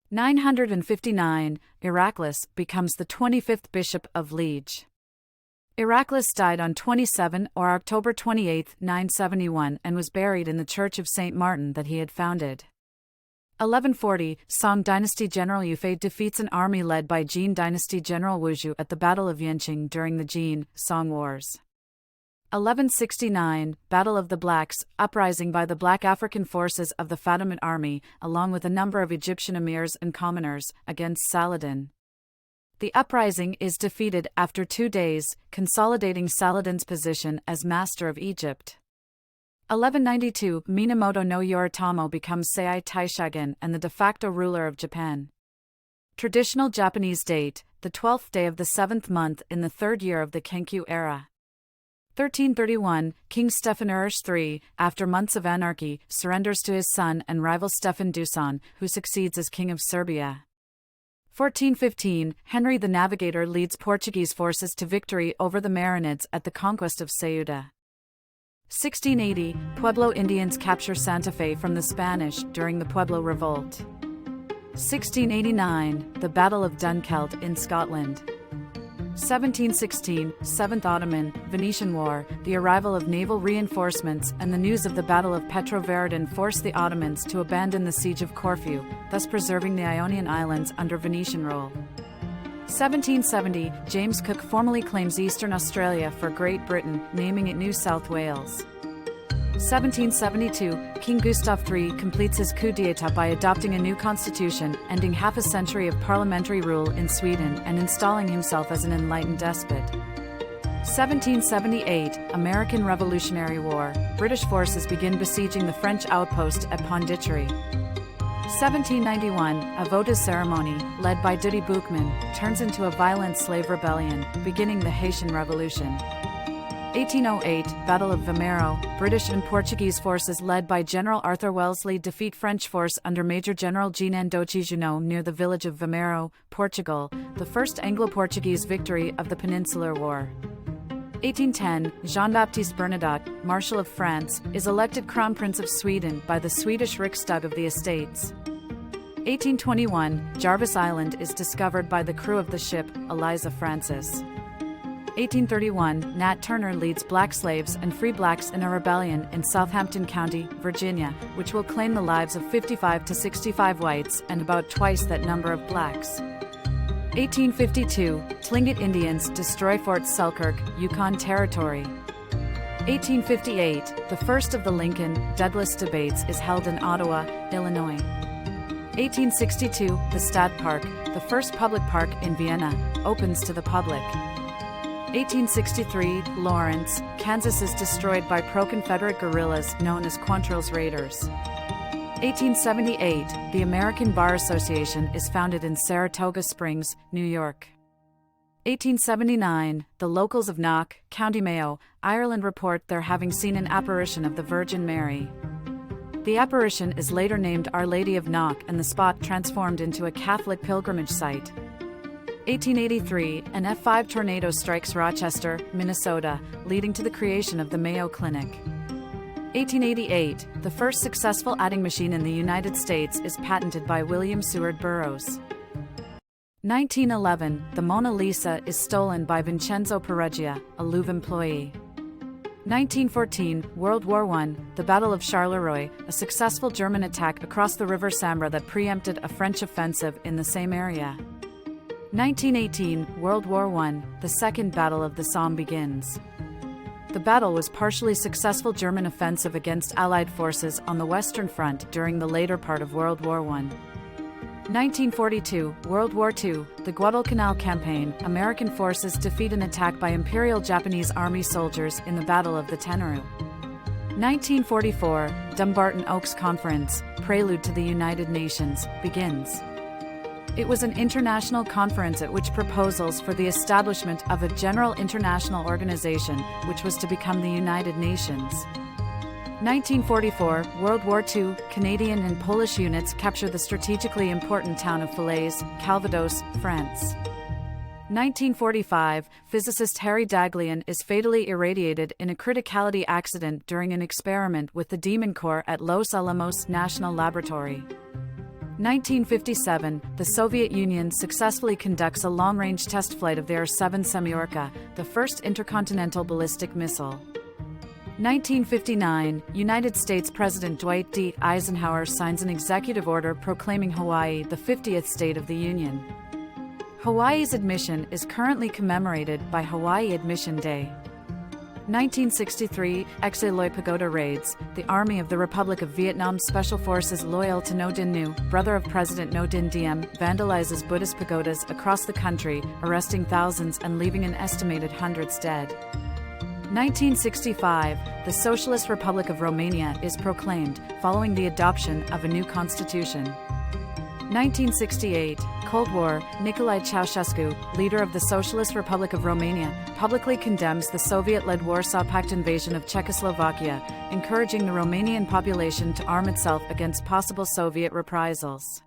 959, Heraclius becomes the 25th Bishop of Liege. Heraclius died on 27 or October 28, 971 and was buried in the Church of St. Martin that he had founded. 1140, Song Dynasty General Yufei defeats an army led by Jin Dynasty General Wuzhu at the Battle of Yanqing during the Jin-Song Wars. 1169, Battle of the Blacks, uprising by the Black African forces of the Fatimid army, along with a number of Egyptian emirs and commoners, against Saladin. The uprising is defeated after 2 days, consolidating Saladin's position as master of Egypt. 1192, Minamoto no Yoritomo becomes Sei Taishagen and the de facto ruler of Japan. Traditional Japanese date, the 12th day of the 7th month in the 3rd year of the Kenkyu era. 1331, King Stefan Urish III, after months of anarchy, surrenders to his son and rival Stefan Dusan, who succeeds as King of Serbia. 1415, Henry the Navigator leads Portuguese forces to victory over the Marinids at the conquest of Ceuta. 1680, Pueblo Indians capture Santa Fe from the Spanish during the Pueblo Revolt. 1689, the Battle of Dunkeld in Scotland. 1716, 7th Ottoman, Venetian War, the arrival of naval reinforcements and the news of the Battle of Petrovaradin forced the Ottomans to abandon the siege of Corfu, thus preserving the Ionian Islands under Venetian rule. 1770, James Cook formally claims Eastern Australia for Great Britain, naming it New South Wales. 1772, King Gustav III completes his coup d'état by adopting a new constitution, ending half a century of parliamentary rule in Sweden and installing himself as an enlightened despot. 1778, American Revolutionary War. British forces begin besieging the French outpost at Pondicherry. 1791, a votive ceremony, led by Dutty Boukman, turns into a violent slave rebellion, beginning the Haitian Revolution. 1808, Battle of Vimeiro, British and Portuguese forces led by General Arthur Wellesley defeat French force under Major General Jean Andochi Junot near the village of Vimeiro, Portugal, the first Anglo-Portuguese victory of the Peninsular War. 1810, Jean-Baptiste Bernadotte, Marshal of France, is elected Crown Prince of Sweden by the Swedish Riksdag of the Estates. 1821, Jarvis Island is discovered by the crew of the ship, Eliza Francis. 1831, Nat Turner leads black slaves and free blacks in a rebellion in Southampton County, Virginia, which will claim the lives of 55 to 65 whites and about twice that number of blacks. 1852, Tlingit Indians destroy Fort Selkirk, Yukon Territory. 1858, the first of the Lincoln-Douglas debates is held in Ottawa, Illinois. 1862, the Stadtpark, the first public park in Vienna, opens to the public. 1863, Lawrence, Kansas is destroyed by pro-Confederate guerrillas known as Quantrill's Raiders. 1878, the American Bar Association is founded in Saratoga Springs, New York. 1879, the locals of Knock, County Mayo, Ireland report their having seen an apparition of the Virgin Mary. The apparition is later named Our Lady of Knock and the spot transformed into a Catholic pilgrimage site. 1883, an F5 tornado strikes Rochester, Minnesota, leading to the creation of the Mayo Clinic. 1888, the first successful adding machine in the United States is patented by William Seward Burroughs. 1911, the Mona Lisa is stolen by Vincenzo Perugia, a Louvre employee. 1914, World War I, the Battle of Charleroi, a successful German attack across the River Sambre that preempted a French offensive in the same area. 1918, World War I, the Second Battle of the Somme begins. The battle was partially successful German offensive against Allied forces on the Western Front during the later part of World War I. 1942, World War II, the Guadalcanal Campaign, American forces defeat an attack by Imperial Japanese Army soldiers in the Battle of the Tenaru. 1944, Dumbarton Oaks Conference, prelude to the United Nations, begins. It was an international conference at which proposals for the establishment of a general international organization, which was to become the United Nations. 1944, World War II, Canadian and Polish units capture the strategically important town of Falaise, Calvados, France. 1945, physicist Harry Daghlian is fatally irradiated in a criticality accident during an experiment with the Demon Core at Los Alamos National Laboratory. 1957, the Soviet Union successfully conducts a long-range test flight of their S-7 Semyorka, the first intercontinental ballistic missile. 1959, United States President Dwight D. Eisenhower signs an executive order proclaiming Hawaii the 50th state of the Union. Hawaii's admission is currently commemorated by Hawaii Admission Day. 1963, Exiloi Pagoda raids. The Army of the Republic of Vietnam Special Forces loyal to No Dinh Nhu, brother of President No Dinh Diem, vandalizes Buddhist pagodas across the country, arresting thousands and leaving an estimated hundreds dead. 1965, the Socialist Republic of Romania is proclaimed, following the adoption of a new constitution. 1968, Cold War, Nicolae Ceausescu, leader of the Socialist Republic of Romania, publicly condemns the Soviet-led Warsaw Pact invasion of Czechoslovakia, encouraging the Romanian population to arm itself against possible Soviet reprisals.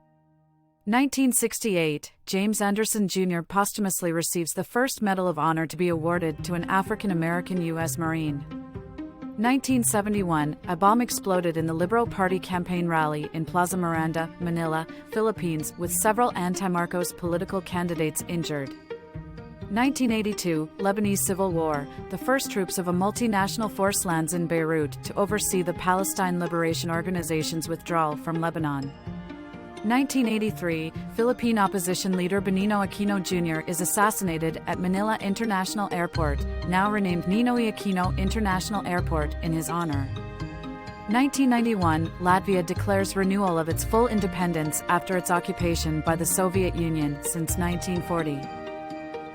1968, James Anderson Jr. posthumously receives the first Medal of Honor to be awarded to an African-American U.S. Marine. 1971, a bomb exploded in the Liberal Party campaign rally in Plaza Miranda, Manila, Philippines, with several anti-Marcos political candidates injured. 1982, Lebanese Civil War. The first troops of a multinational force lands in Beirut to oversee the Palestine Liberation Organization's withdrawal from Lebanon. 1983, Philippine opposition leader Benigno Aquino Jr. is assassinated at Manila International Airport, now renamed Ninoy Aquino International Airport, in his honor. 1991, Latvia declares renewal of its full independence after its occupation by the Soviet Union since 1940.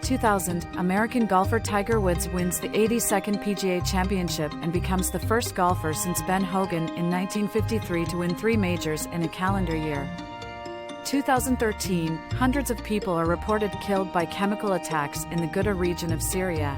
2000, American golfer Tiger Woods wins the 82nd PGA Championship and becomes the first golfer since Ben Hogan in 1953 to win 3 majors in a calendar year. 2013, hundreds of people are reported killed by chemical attacks in the Ghouta region of Syria.